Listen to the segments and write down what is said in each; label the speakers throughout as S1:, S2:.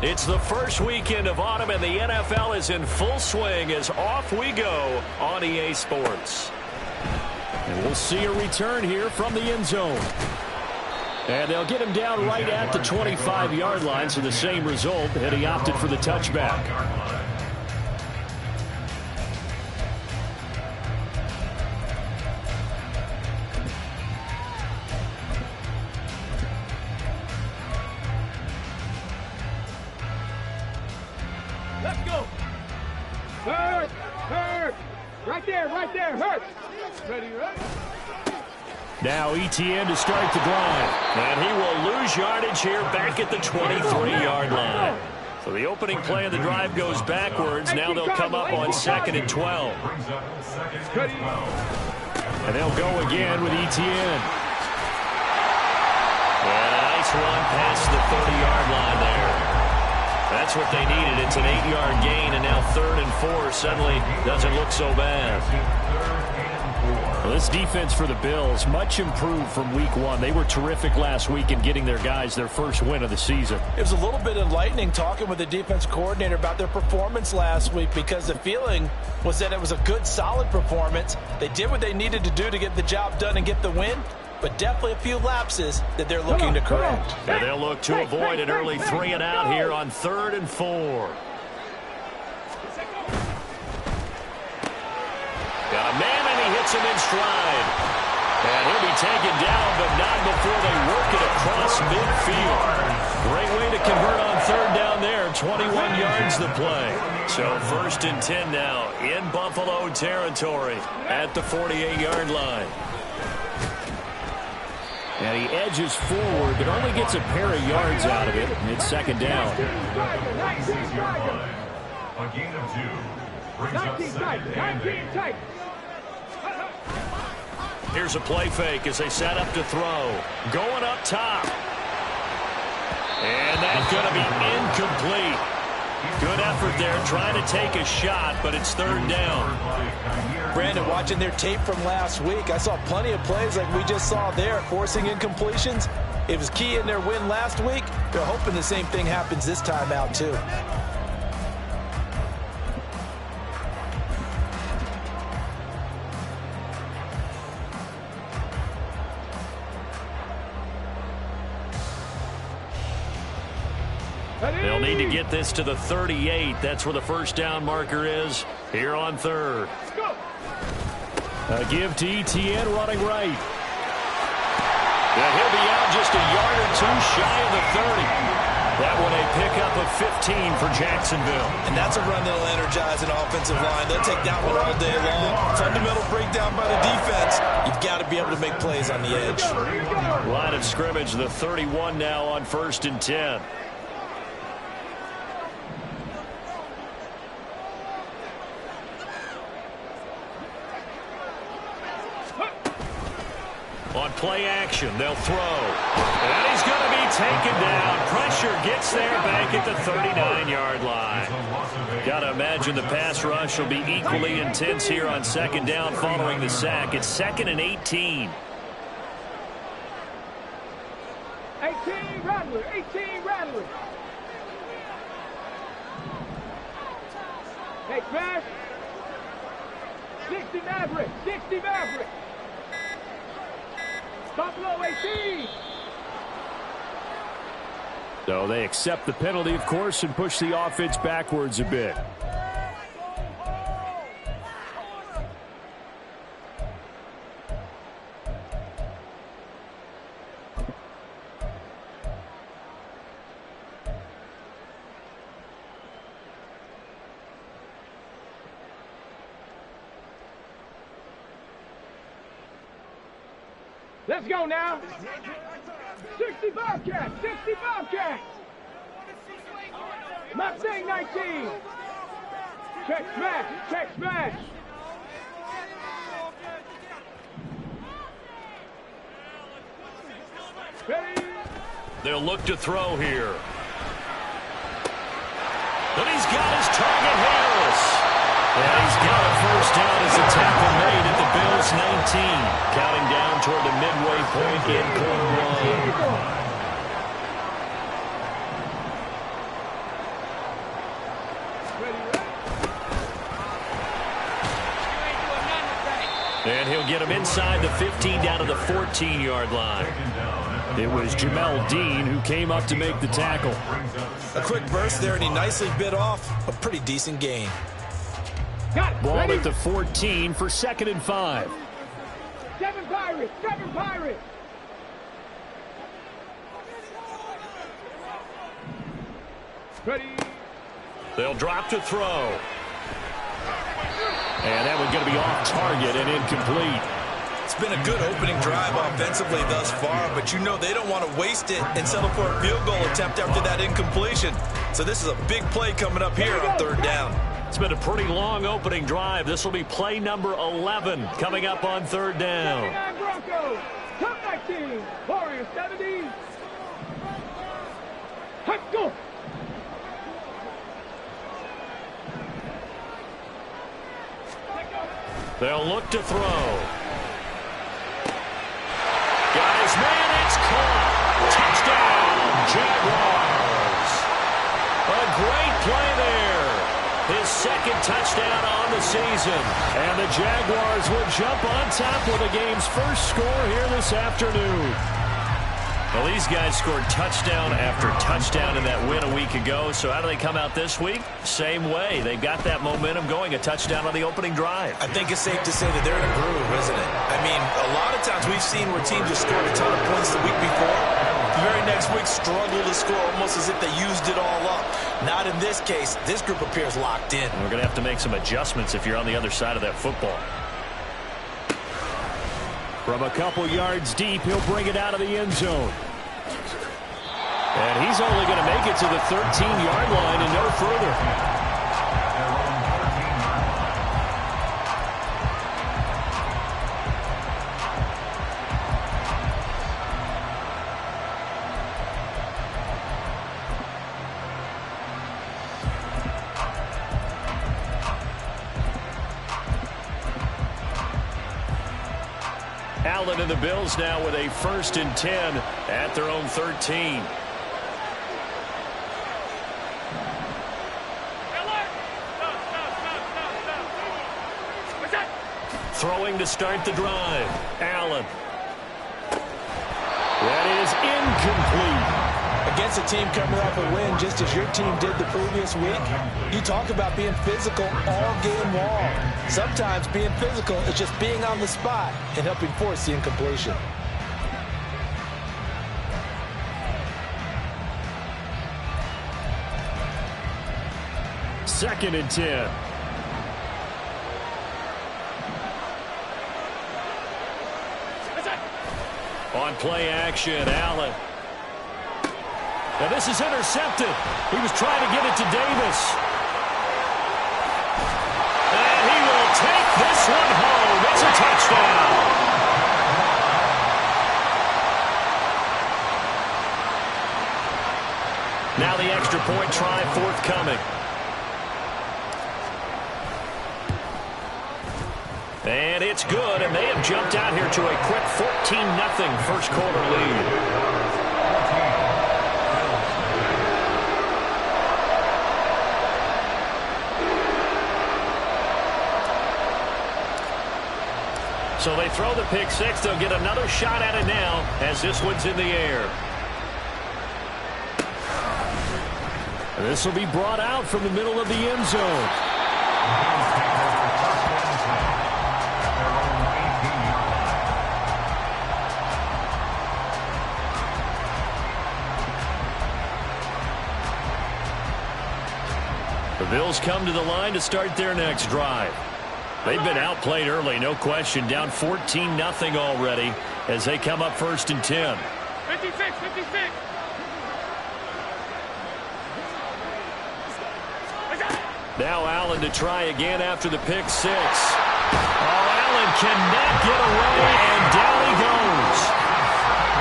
S1: It's the first weekend of autumn, and the NFL is in full swing as off we go on EA Sports.
S2: And we'll see a return here from the end zone. And they'll get him down right at the 25-yard line, so the same result, and he opted for the touchback.
S3: Let's go. Hurt. Right there, hurt. Ready.
S2: Now ETN to start the drive.
S1: And he will lose yardage here back at the 23-yard line. So the opening play of the drive goes backwards. Now they'll come up on 2nd and 12.
S2: And they'll go again with ETN.
S1: And a nice run past the 30-yard line there. That's what they needed. It's an 8-yard gain, and now 3rd and 4 suddenly doesn't look so bad.
S2: Well, this defense for the Bills, much improved from week 1. They were terrific last week in getting their guys their first win of the season.
S4: It was a little bit enlightening talking with the defense coordinator about their performance last week, because the feeling was that it was a good, solid performance. They did what they needed to do to get the job done and get the win, but definitely a few lapses that they're looking to correct.
S1: And they'll look to avoid an early 3 and out here on 3rd and 4. Got a man, and he hits him in stride. And he'll be taken down, but not before they work it across midfield. Great way to convert on 3rd down there. 21 yards the play. So 1st and 10 now in Buffalo territory at the 48-yard line.
S2: And he edges forward, but only gets a pair of yards out of it. It's 2nd down.
S5: A gain of 2 brings up 2nd.
S1: Here's a play fake as they set up to throw. Going up top. And that's going to be incomplete. Good effort there trying to take a shot, but it's 3rd down.
S4: Brandon, watching their tape from last week, I saw plenty of plays like we just saw there, forcing incompletions. It was key in their win last week. They're hoping the same thing happens this time out, too.
S1: They'll need to get this to the 38. That's where the 1st down marker is here on 3rd.
S2: A give to ETN running right.
S1: And he'll be out just a yard or 2 shy of the 30. That one a pickup of 15 for Jacksonville.
S4: And that's a run that'll energize an offensive line. They'll take that one all day long. Fundamental breakdown by the defense. You've got to be able to make plays on the edge.
S1: Line of scrimmage, the 31 now on 1st and 10. On play action, they'll throw. And he's going to be taken down. Pressure gets there back at the 39-yard line. Got to imagine the pass rush will be equally intense here on 2nd down following the sack. It's 2nd and 18.
S3: 18 Rattler. Hey, smash. 60 Maverick. Buffalo 18.
S2: So they accept the penalty, of course, and push the offense backwards a bit.
S3: Let's go now. 65 cats. Mustang 19. Check smash. Ready.
S1: They'll look to throw here. But he's got his target, Harris. And he's got a 1st down as a tackle made at the Bills 19. Counting down toward the midway point in quarter 1.
S2: And he'll get him inside the 15 down to the 14-yard line. It was Jamel Dean who came up to make the tackle.
S4: A quick burst there, and he nicely bit off a pretty decent gain.
S2: Ball at the 14 for 2nd and 5.
S3: 7 Pirates! 7 Pirates! Ready?
S2: They'll drop to throw. And that one's going to be off target and incomplete.
S4: It's been a good opening drive offensively thus far, but you know they don't want to waste it and settle for a field goal attempt after that incompletion. So this is a big play coming up here on 3rd down.
S2: It's been a pretty long opening drive. This will be play number 11 coming up on 3rd down.
S3: Broncos! Top 19! Warriors 70! Let's go!
S2: They'll look to throw. Guys, man, it's caught. Touchdown, Jaguars. A great play there. His 2nd touchdown on the season. And the Jaguars will jump on top with the game's first score here this afternoon. Well, these guys scored touchdown after touchdown in that win a week ago. So how do they come out this week? Same way. They've got that momentum going, a touchdown on the opening drive.
S4: I think it's safe to say that they're in a groove, isn't it? I mean, a lot of times we've seen where teams have scored a ton of points the week before. The very next week struggle to score almost as if they used it all up. Not in this case. This group appears locked in.
S2: We're going to have to make some adjustments if you're on the other side of that football. From a couple yards deep, he'll bring it out of the end zone. And he's only going to make it to the 13-yard line and no further. Allen and the Bills now with a 1st and 10 at their own 13. Throwing to start the drive. Allen. That is incomplete.
S4: Against a team coming off a win just as your team did the previous week, you talk about being physical all game long. Sometimes being physical is just being on the spot and helping force the incompletion.
S2: Second and 10. On play action, Allen. Now this is intercepted. He was trying to get it to Davis. And he will take this one home. It's a touchdown. Now the extra point try forthcoming. And it's good, and they have jumped out here to a quick 14-0 first quarter lead. So they throw the pick six. They'll get another shot at it now as this one's in the air. This will be brought out from the middle of the end zone. The Bills come to the line to start their next drive. They've been outplayed early, no question. Down 14-0 already as they come up 1st and 10.
S3: 56.
S2: Now Allen to try again after the pick six. Oh, Allen cannot get away, and down he goes.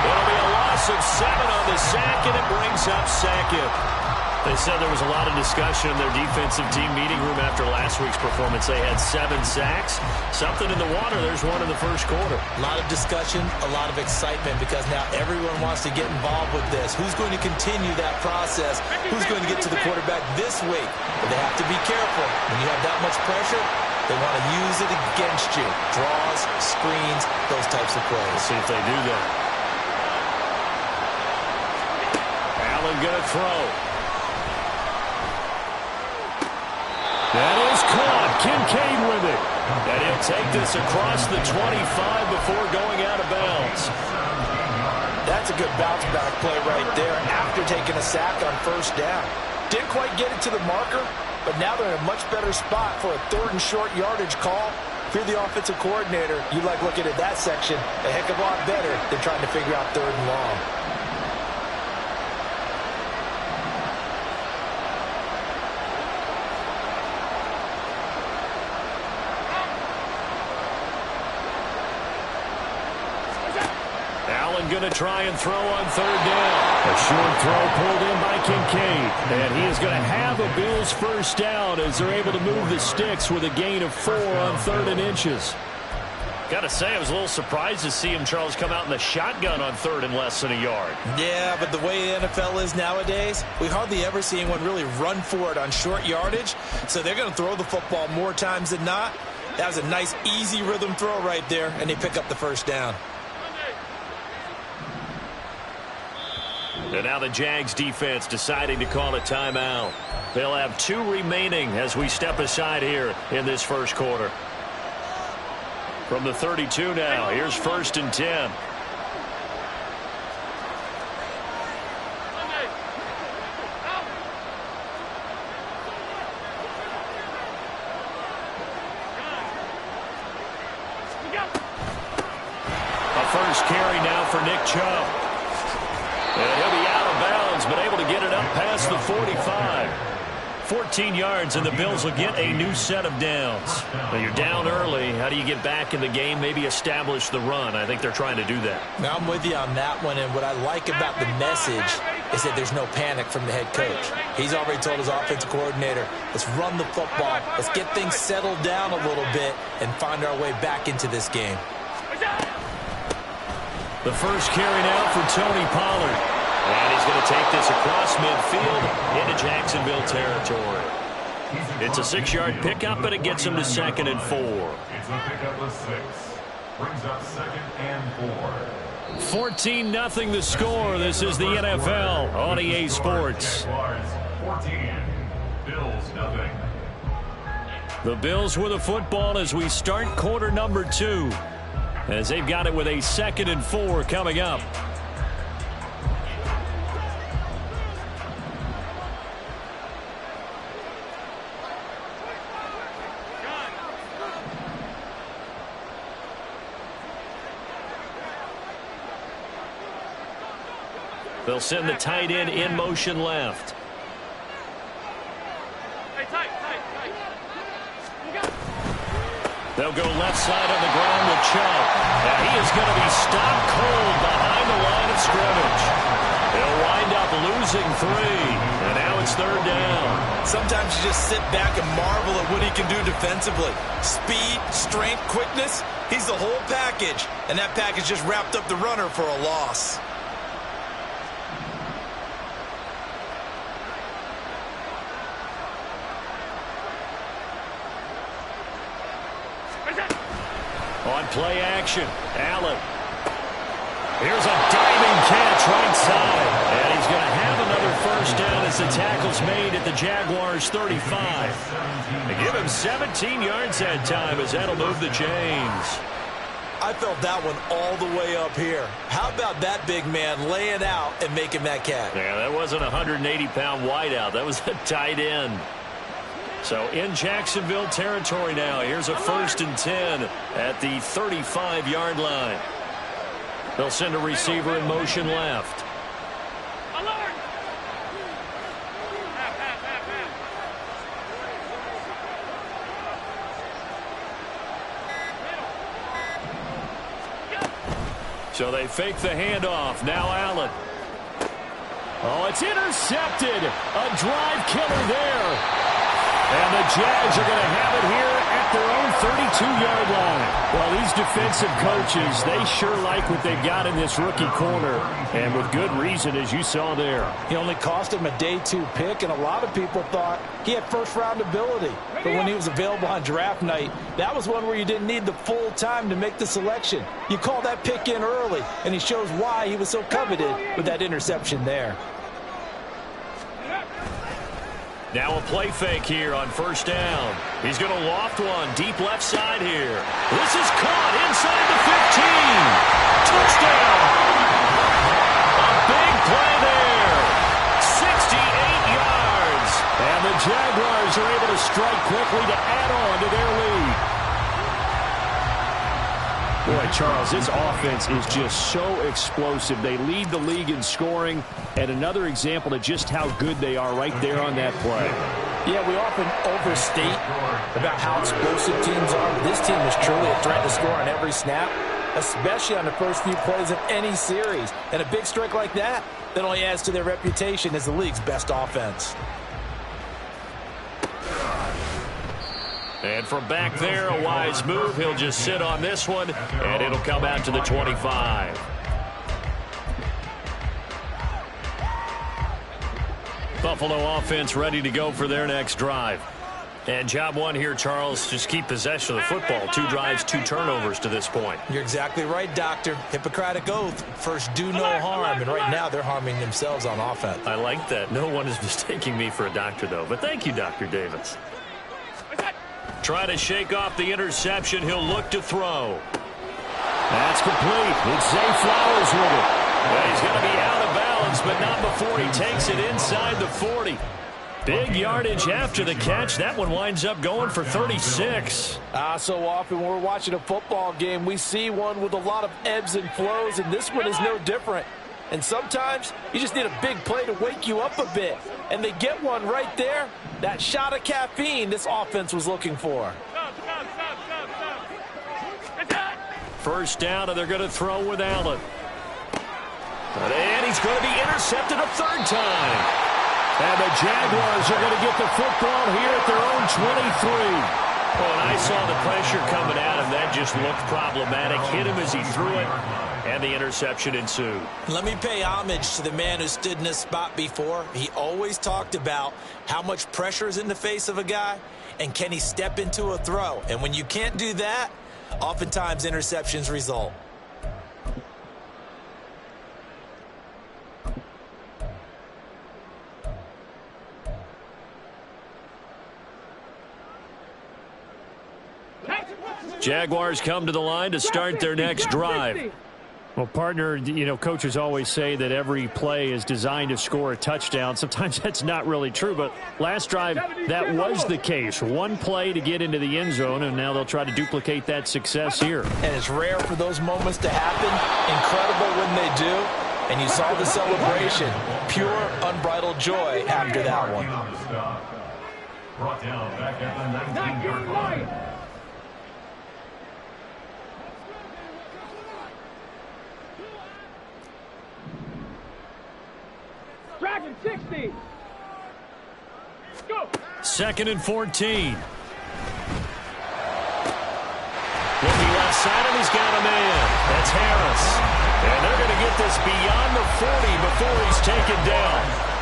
S2: It'll be a loss of 7 on the sack, and it brings up 2nd. They said there was a lot of discussion in their defensive team meeting room after last week's performance. They had 7 sacks. Something in the water. There's one in the first quarter.
S4: A lot of discussion, a lot of excitement, because now everyone wants to get involved with this. Who's going to continue that process? Who's going to get to the quarterback this week? But they have to be careful. When you have that much pressure, they want to use it against you. Draws, screens, those types of plays.
S1: Let's see if they do that. Allen going to throw. That is caught. Kincaid with it. And he'll take this across the 25 before going out of bounds.
S4: That's a good bounce-back play right there after taking a sack on first down. Didn't quite get it to the marker, but now they're in a much better spot for a 3rd and short yardage call. If you're the offensive coordinator, you like looking at that section a heck of a lot better than trying to figure out 3rd and long.
S1: Going to try and throw on 3rd down. A short throw pulled in by Kincaid. And he is going to have a Bills first down as they're able to move the sticks with a gain of 4 on 3rd and inches. Got to say, I was a little surprised to see him, Charles, come out in the shotgun on 3rd and less than a yard.
S4: Yeah, but the way the NFL is nowadays, we hardly ever see anyone really run for it on short yardage. So they're going to throw the football more times than not. That was a nice, easy rhythm throw right there, and they pick up the first down.
S1: And now the Jags defense deciding to call a timeout. They'll have 2 remaining as we step aside here in this first quarter. From the 32 now, here's 1st and 10. A first carry now for Nick Chubb. And he'll be out of bounds, but able to get it up past the 45. 14 yards, and the Bills will get a new set of downs. Now you're down early. How do you get back in the game, maybe establish the run? I think they're trying to do that.
S4: Now, I'm with you on that one, and what I like about the message is that there's no panic from the head coach. He's already told his offensive coordinator, let's run the football, let's get things settled down a little bit and find our way back into this game.
S1: The first carry now for Tony Pollard. And he's going to take this across midfield into Jacksonville territory. It's a 6-yard pickup, but it gets him to 2nd and 4.
S5: It's a pickup of 6. Brings up 2nd and 4.
S1: 14-0 the score. This is the NFL on EA Sports.
S5: 14. Bills nothing.
S1: The Bills with the football as we start quarter number 2. As they've got it with a 2nd and 4 coming up. They'll send the tight end in motion left. They'll go left side on the ground with Chubb. And he is going to be stopped cold behind the line of scrimmage. They'll wind up losing 3. And now it's 3rd down.
S4: Sometimes you just sit back and marvel at what he can do defensively. Speed, strength, quickness. He's the whole package. And that package just wrapped up the runner for a loss.
S1: On play action, Allen. Here's a diving catch right side. And he's going to have another first down as the tackle's made at the Jaguars' 35. They give him 17 yards that time as that'll move the chains.
S4: I felt that one all the way up here. How about that big man laying out and making that catch?
S1: Yeah, that wasn't a 180-pound wideout. That was a tight end. So in Jacksonville territory now. Here's a 1st and 10 at the 35-yard line. They'll send a receiver in motion left. So they fake the handoff. Now Allen. Oh, it's intercepted. A drive killer there. And the Jags are going to have it here at their own 32-yard line. Well, these these defensive coaches, they sure like what they've got in this rookie corner, and with good reason, as you saw there.
S4: He only cost him a day 2 pick, and a lot of people thought he had first-round ability. But when he was available on draft night, that was one where you didn't need the full time to make the selection. You call that pick in early, and he shows why he was so coveted with that interception there.
S1: Now a play fake here on first down. He's going to loft one deep left side here. This is caught inside the 15. Touchdown. A big play there. 68 yards. And the Jaguars are able to strike quickly to add on to their lead. Boy, Charles, this offense is just so explosive. They lead the league in scoring, and another example of just how good they are right there on that play.
S4: Yeah, we often overstate about how explosive teams are, but this team is truly a threat to score on every snap, especially on the first few plays of any series. And a big strike like that only adds to their reputation as the league's best offense.
S1: And from back there, a wise move. He'll just sit on this one, and it'll come out to the 25. Buffalo offense ready to go for their next drive. And job one here, Charles, just keep possession of the football. 2 drives, 2 turnovers to this point.
S4: You're exactly right, Doctor. Hippocratic oath. First, do no harm. And right now, they're harming themselves on offense.
S1: I like that. No one is mistaking me for a doctor, though. But thank you, Dr. Davis. Trying to shake off the interception. He'll look to throw. That's complete. It's Zay Flowers with it. Well, he's going to be out of bounds, but not before he takes it inside the 40. Big yardage after the catch. That one winds up going for 36.
S4: So often when we're watching a football game, we see one with a lot of ebbs and flows, and this one is no different. And sometimes you just need a big play to wake you up a bit. And they get one right there. That shot of caffeine this offense was looking for.
S1: First down, and they're going to throw with Allen. And he's going to be intercepted a 3rd time. And the Jaguars are going to get the football here at their own 23. Well, and I saw the pressure coming at him. That just looked problematic. Hit him as he threw it, and the interception ensued.
S4: Let me pay homage to the man who stood in this spot before. He always talked about how much pressure is in the face of a guy, and can he step into a throw. And when you can't do that, oftentimes interceptions result.
S1: Jaguars come to the line to start their next drive. Well, partner, you know, coaches always say that every play is designed to score a touchdown. Sometimes that's not really true, but last drive, that was the case. One play to get into the end zone, and now they'll try to duplicate that success here.
S4: And it's rare for those moments to happen. Incredible when they do. And you saw the celebration. Pure, unbridled joy after that one.
S5: Brought down back at the 19-yard line.
S3: Dragon 60. Go.
S1: 2nd and 14. Looking left side, and he's got a man. That's Harris. And they're going to get this beyond the 40 before he's taken down.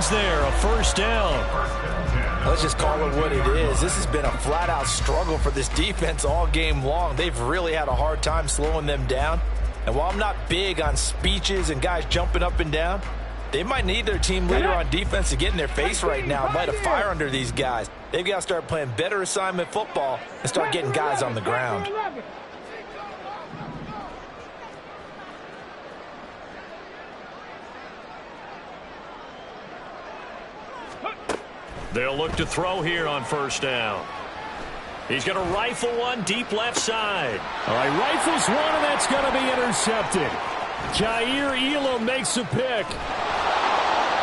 S1: There, a first down.
S4: Let's just call it what it is. This has been a flat-out struggle for this defense all game long. They've really had a hard time slowing them down. And while I'm not big on speeches and guys jumping up and down, they might need their team leader on defense to get in their face right now and light a fire under these guys. They've got to start playing better assignment football and start getting guys on the ground.
S1: They'll look to throw here on first down. He's going to rifle one deep left side.
S2: All right, rifles one, and that's going to be intercepted. Jair Elam makes a pick.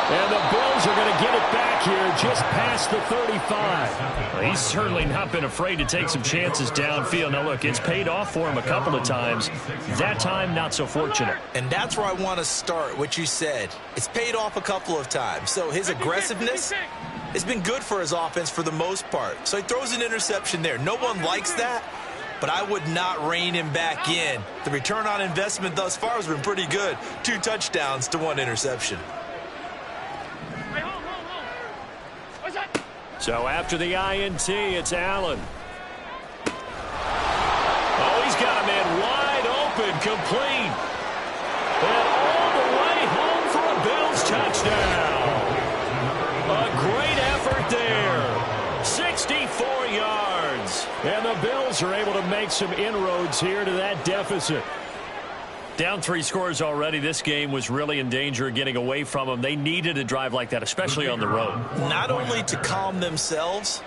S2: And the Bills are going to get it back here just past the 35.
S1: Well, he's certainly not been afraid to take some chances downfield. Now, look, it's paid off for him a couple of times. That time, not so fortunate.
S4: And that's where I want to start, what you said. It's paid off a couple of times. So his aggressiveness has been good for his offense for the most part. So he throws an interception there. No one likes that, but I would not rein him back in. The return on investment thus far has been pretty good. 2 touchdowns to 1 interception.
S1: So after the INT, it's Allen. Oh, he's got a man wide open, complete. And all the way home for a Bills touchdown. A great effort there. 64 yards.
S2: And the Bills are able to make some inroads here to that deficit.
S1: Down 3 scores already. This game was really in danger of getting away from them. They needed a drive like that, especially on the road.
S4: Not only to calm themselves,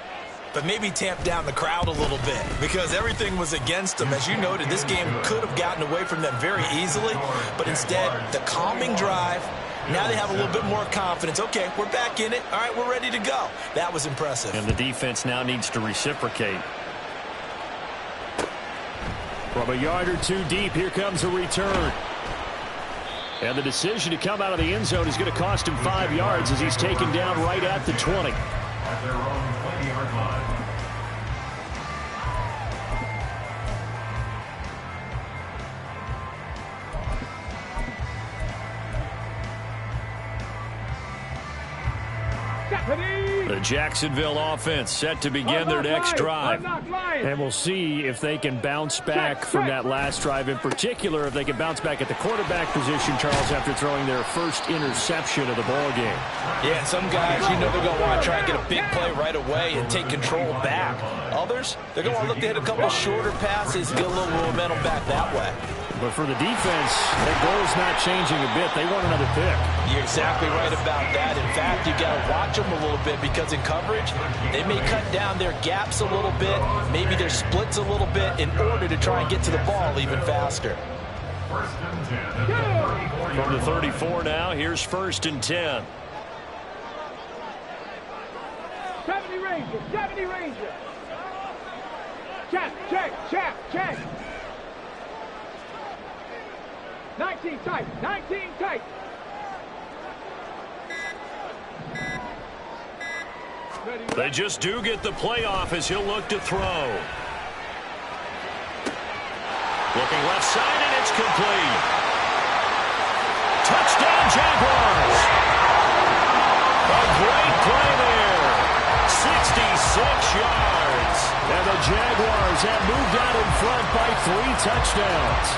S4: but maybe tamp down the crowd a little bit because everything was against them. As you noted, this game could have gotten away from them very easily, but instead, the calming drive, now they have a little bit more confidence. Okay, we're back in it. All right, we're ready to go. That was impressive.
S1: And the defense now needs to reciprocate.
S2: From a yard or 2 deep, here comes a return. And the decision to come out of the end zone is going to cost him 5 yards as he's taken down right at the 20.
S5: At their own 20-yard line.
S1: The Jacksonville offense set to begin their next drive.
S2: And we'll see if they can bounce back from that last drive. In particular, if they can bounce back at the quarterback position, Charles, after throwing their first interception of the ball game.
S4: Yeah, some guys, you know they're going to want to try and get a big play right away and take control back. Others, they're going to want to look to hit a couple of shorter passes, get a little momentum back that way.
S2: But for the defense, their goal is not changing a bit. They want another pick.
S4: You're exactly right about that. In fact, you got to watch them a little bit because in coverage, they may cut down their gaps a little bit, maybe their splits a little bit in order to try and get to the ball even faster.
S5: First and 10.
S1: From the 34 now, here's 1st and 10.
S3: 70 Rangers, 70 Rangers. Check, check, check, check. 19 tight, 19 tight.
S1: They just do get the playoff as he'll look to throw. Looking left side, and it's complete. Touchdown, Jaguars. A great play there. 66 yards.
S2: And the Jaguars have moved out in front by 3 touchdowns.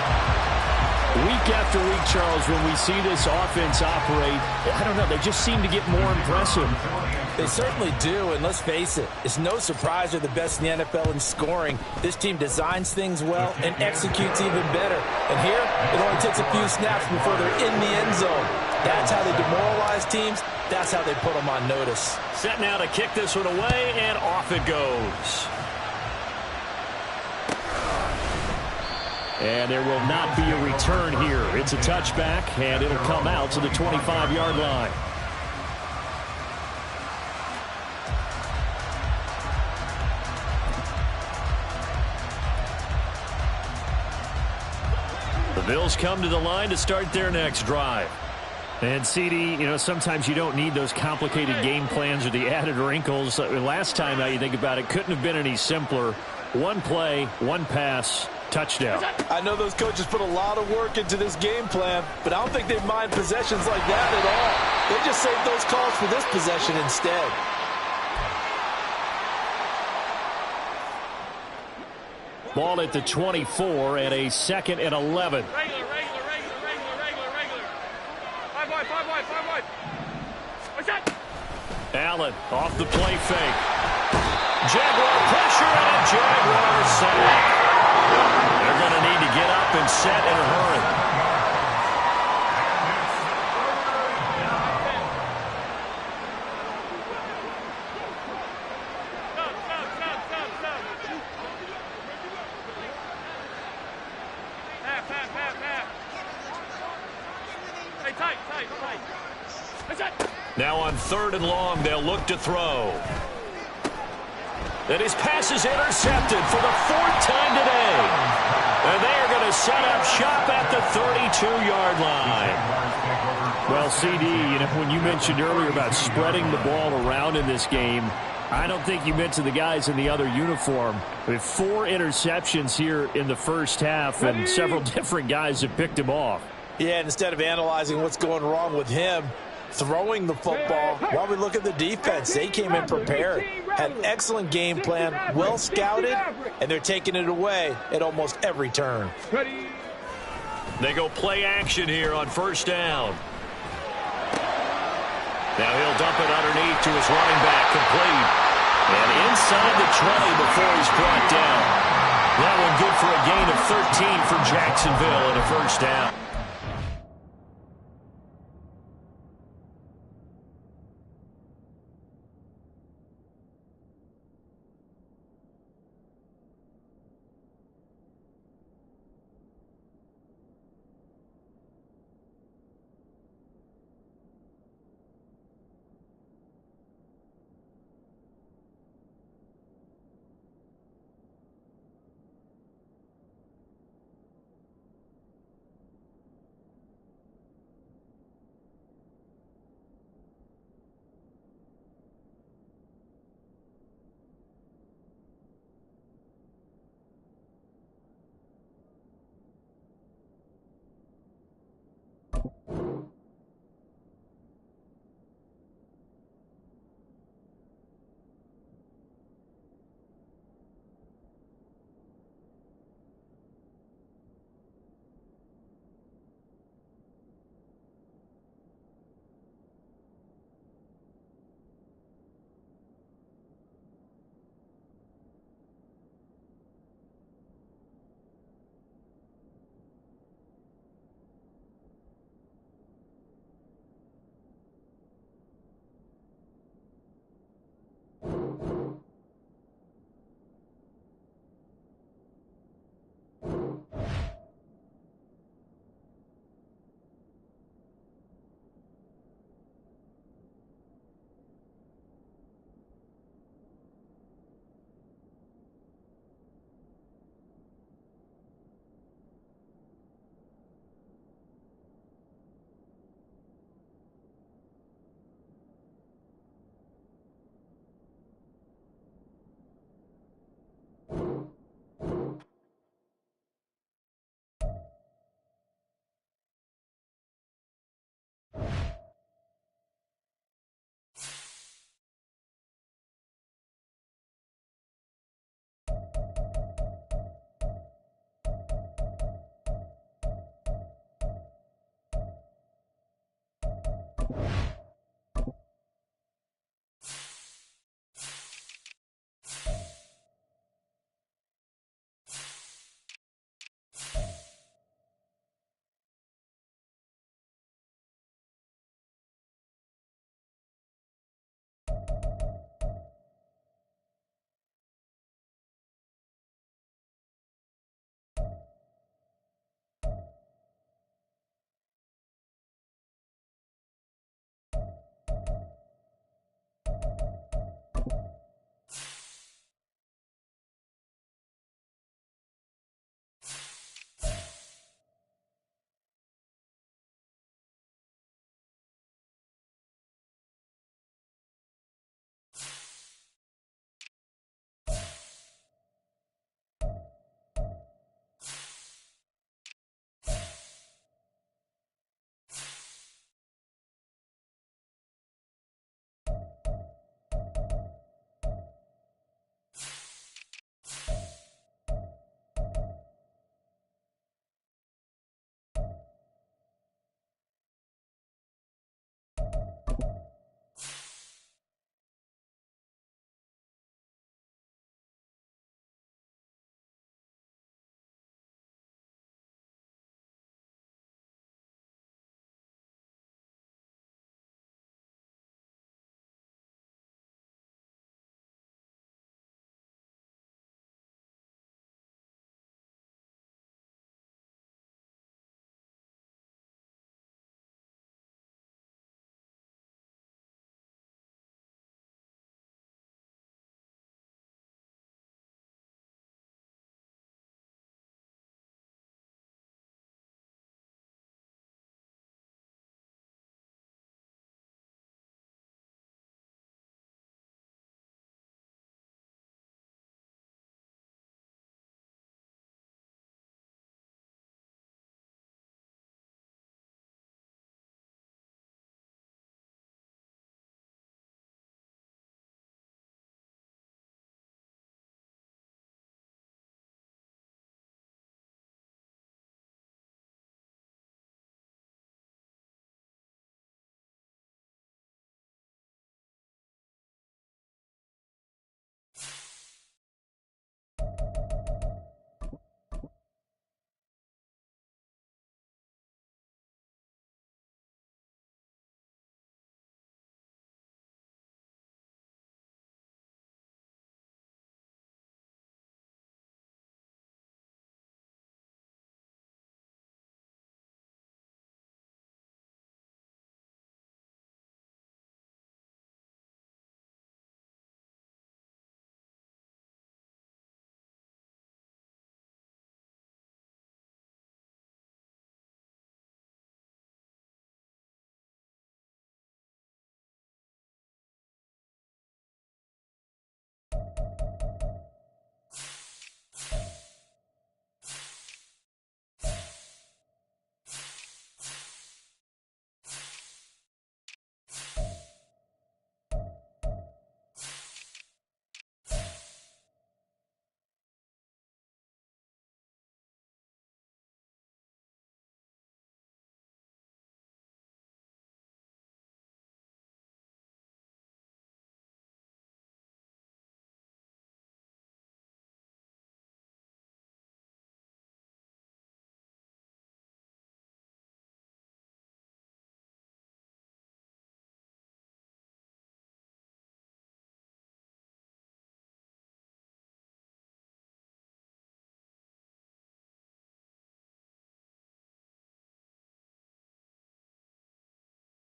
S2: Week after week, Charles, when we see this offense operate, I don't know, they just seem to get more impressive.
S4: They certainly do, and let's face it, it's no surprise they're the best in the NFL in scoring. This team designs things well and executes even better. And here, it only takes a few snaps before they're in the end zone. That's how they demoralize teams. That's how they put them on notice.
S1: Set now to kick this one away, and off it goes.
S2: And there will not be a return here. It's a touchback, and it'll come out to the 25-yard line.
S1: The Bills come to the line to start their next drive.
S2: And, CD, you know, sometimes you don't need those complicated game plans or the added wrinkles. Last time, now you think about it, couldn't have been any simpler. One play, one pass, touchdown.
S4: I know those coaches put a lot of work into this game plan, but I don't think they mind possessions like that at all. They just saved those calls for this possession instead.
S2: Ball at the 24 and a 2nd and 11.
S3: Regular. 5 wide. What's that?
S1: Allen off the play fake. Jaguar pressure and a Jaguar sack. They're going to need to get up and set in a hurry. Now on 3rd and long, they'll look to throw. And his pass is intercepted for the 4th time today. And they are going to set up shop at the 32-yard line.
S2: Well, CD, when you mentioned earlier about spreading the ball around in this game, I don't think you mentioned the guys in the other uniform. With 4 interceptions here in the first half, and several different guys have picked him off.
S4: Yeah, and instead of analyzing what's going wrong with him throwing the football, while we look at the defense, they came in prepared, had an excellent game plan, well scouted, and they're taking it away at almost every turn.
S1: They go play action here on 1st down. Now he'll dump it underneath to his running back, complete. And inside the 20 before he's brought down. That one good for a gain of 13 for Jacksonville and a 1st down.